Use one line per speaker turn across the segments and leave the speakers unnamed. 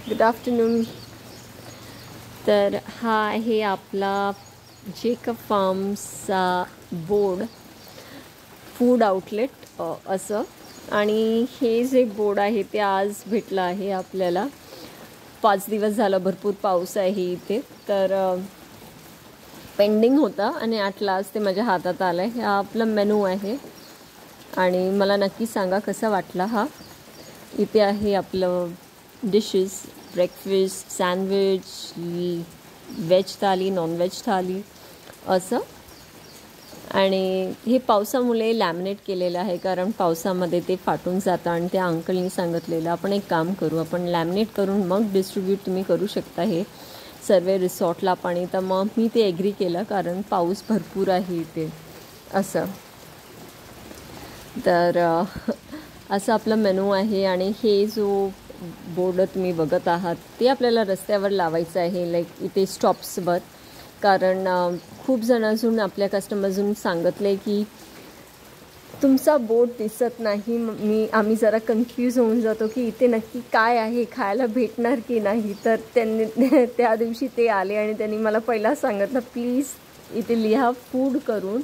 Good afternoon. तर हा आहे आपला जेकब फार्म्सचा बोर्ड, फूड आउटलेट असं. आणि हे जे बोर्ड आहे ते आज भेटलं आहे आपल्याला. 5 दिवस झालं भरपूर पाऊस आहे इथे, तर पेंडिंग होता आणि ॲट लास्ट ते माझ्या हातात आलं आहे. हा आपला मेनू आहे आणि मला नक्की सांगा कसा वाटला हा. इथे आहे आपलं डिशेस, ब्रेकफास्ट, सँडविच, व्हेज थाली, नॉन व्हेज थाली असं. आणि हे पावसामुळे लॅमिनेट केलेलं आहे, कारण पावसामध्ये ते फाटून जातं. आणि त्या अंकलनी सांगितलेलं आपण एक काम करू, आपण लॅमिनेट करून मग डिस्ट्रीब्यूट तुम्ही करू शकता हे सर्व रिसॉर्टला पाणी. तर मग मी ते ॲग्री केलं, कारण पाऊस भरपूर आहे इथे असं. तर असं आपलं मेनू आहे. आणि हे जो बोर्ड तुम्ही बघत आहात ते आपल्याला रस्त्यावर लावायचं आहे, लाईक इथे स्टॉप्सवर. कारण खूप जण अजून आपल्या कस्टमर्सजून सांगितले की तुमचा बोर्ड दिसत नाही. आम्ही जरा कन्फ्यूज होऊन जातो की इथे नक्की काय आहे, खायला भेटणार की नाही. तर त्यांनी त्या दिवशी ते आले आणि त्यांनी मला पहिला सांगितलं प्लीज इथे लिहा फूड करून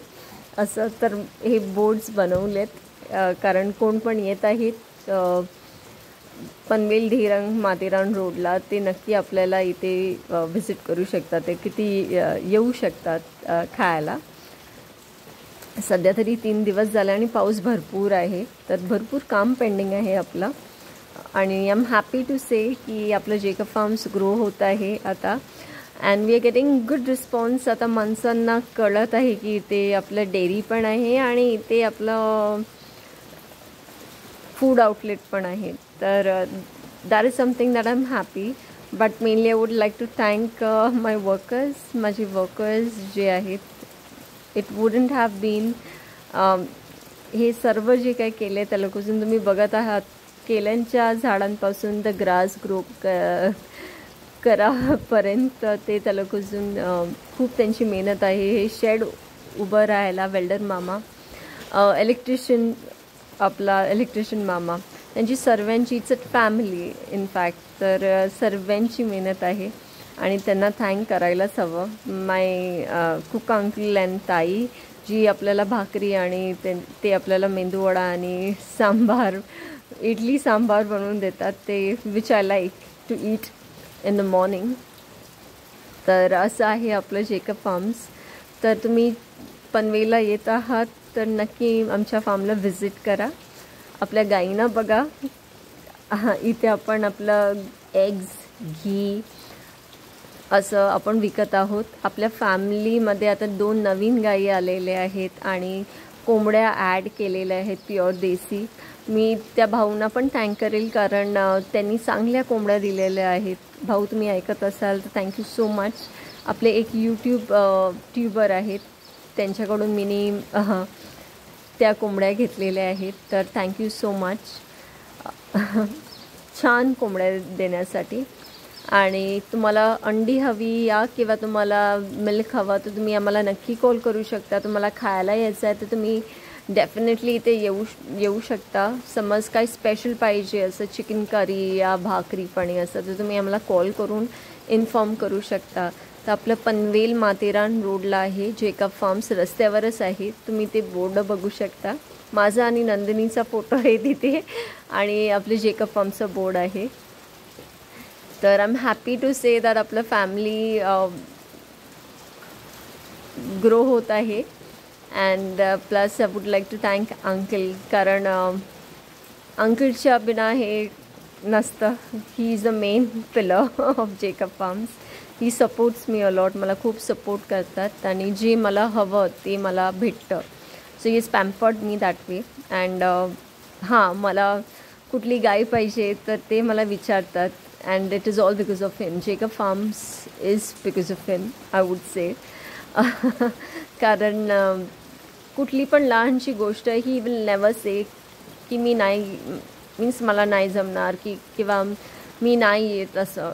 असं. तर हे बोर्ड्स बनवलेत, कारण कोण पण येत आहेत पनवेल ढिरंग माथेरान रोडला, ते नक्की आपल्याला इथे व्हिजिट करू शकतात. ते किती येऊ शकतात खायला. सध्या तरी 3 दिवस झाले आणि पाऊस भरपूर आहे, तर भरपूर काम पेंडिंग आहे आपलं. आणि I am happy to say की आपलं जेकब फार्म्स ग्रो होत आहे आता. And we are getting good response. आता माणसांना कळत आहे की इथे आपलं डेअरी पण आहे आणि इथे आपलं फूड आउटलेट पण आहे. तर that is something that I am happy. But mainly I would like to thank my workers, माझे वर्कर्स जे आहेत. इट वुडंट हॅव बीन हे सर्व जे काही केले त्या लोकांपासून तुम्ही बघत आहात, केल्यांच्या झाडांपासून द ग्रास ग्रो करापर्यंत ते त्या लोकांपासून खूप त्यांची मेहनत आहे. हे शेड उभं राहायला वेल्डर मामा, इलेक्ट्रिशियन मामा, त्यांची सर्वांची इट्स अ फॅमिली इनफॅक्ट. तर सर्वांची मेहनत आहे आणि त्यांना थँक करायलाच हवं. माय कुक अंकल अँड ताई जी आपल्याला भाकरी आणि ते आपल्याला मेंदूवडा आणि सांबार, इडली सांबार बनवून देतात, ते which I like to eat in the morning. तर असं आहे आपलं जेकब फार्म्स. तर तुम्ही पनवेलला येत आहात तर नक्की आमच्या फार्मला व्हिजिट करा. आपल्या गाईंना बघा, इथे आपण आपलं एग्ज, घी असं आपण विकत आहोत. आपल्या फॅमिलीमध्ये आता 2 नवीन गायी आलेल्या आहेत आणि कोंबड्या ॲड केलेल्या आहेत प्युअर देसी. मी त्या भाऊंना पण थँक करेल, कारण त्यांनी चांगल्या कोंबड्या दिलेल्या आहेत. भाऊ तुम्ही ऐकत असाल तर थँक्यू सो मच. आपले एक यूट्यूब ट्यूबर आहेत, त्यांच्याकडून मी त्या कोंबड्या घेतलेल्या आहेत. तर थँक्यू सो मच छान कोंबड्या देण्यासाठी. आणि तुम्हाला अंडी हवी या किंवा तुम्हाला मिल्क हवा तर तुम्ही आम्हाला नक्की कॉल करू शकता. तुम्हाला खायला यायचं आहे तर तुम्ही डेफिनेटली इथे येऊ शकता. समज काही स्पेशल पाहिजे असं चिकन करी या भाकरी पाणी असं तर तुम्ही आम्हाला कॉल करून इन्फॉर्म करू शकता. तर आपलं पनवेल माथेरान रोडला आहे, जेकब फार्म्स रस्त्यावरच आहे. तुम्ही ते बोर्ड बघू शकता. माझा आणि नंदिनीचा फोटो आहे तिथे आणि आपले जेकब फार्मचा बोर्ड आहे. तर I am happy to say that आपलं फॅमिली ग्रो होत आहे. And plus I would like to thank uncle, कारण अंकलच्या बिना हे नसतं. He is the main pillar of Jacob Farms. He supports me a lot, मला खूप सपोर्ट करतात आणि जे मला हवं ते मला भेटतं. So he is pampered me that way. And हां, मला कुठली गाय पाहिजे तर ते मला विचारतात. And it is all because of him. Jacob farms is because of him I would say. कारण कुठली पण लहानशी गोष्ट ही विल नेवर से की मी नाही, मीन्स मला नाही जमणार किंवा मी नाही येत असं.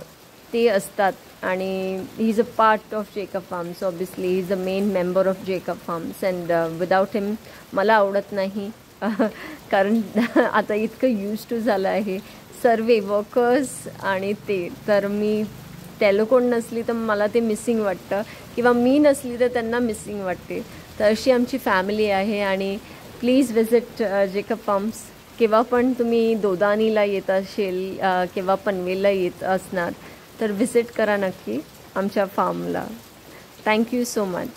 ते असतात आणि he is a part of Jacob Farms. Obviously he is a main member of Jacob Farms. And without him मला आवडत नाही कारण आता इतकं यूज टू झालं आहे सर्व वर्कर्स आणि ते, तर मी त्या कोण नसली तर मला ते मिसिंग वाटतं, किंवा मी नसली तर त्यांना मिसिंग वाटते. तर अशी आमची फॅमिली आहे. आणि प्लीज विजिट जेकब फार्म्स. केव्हा पण तुम्ही दोदानीला येत असेल किंवा पनवेलला येत असणार तर व्हिजिट करा नक्की आमच्या फार्मला. Thank you so much.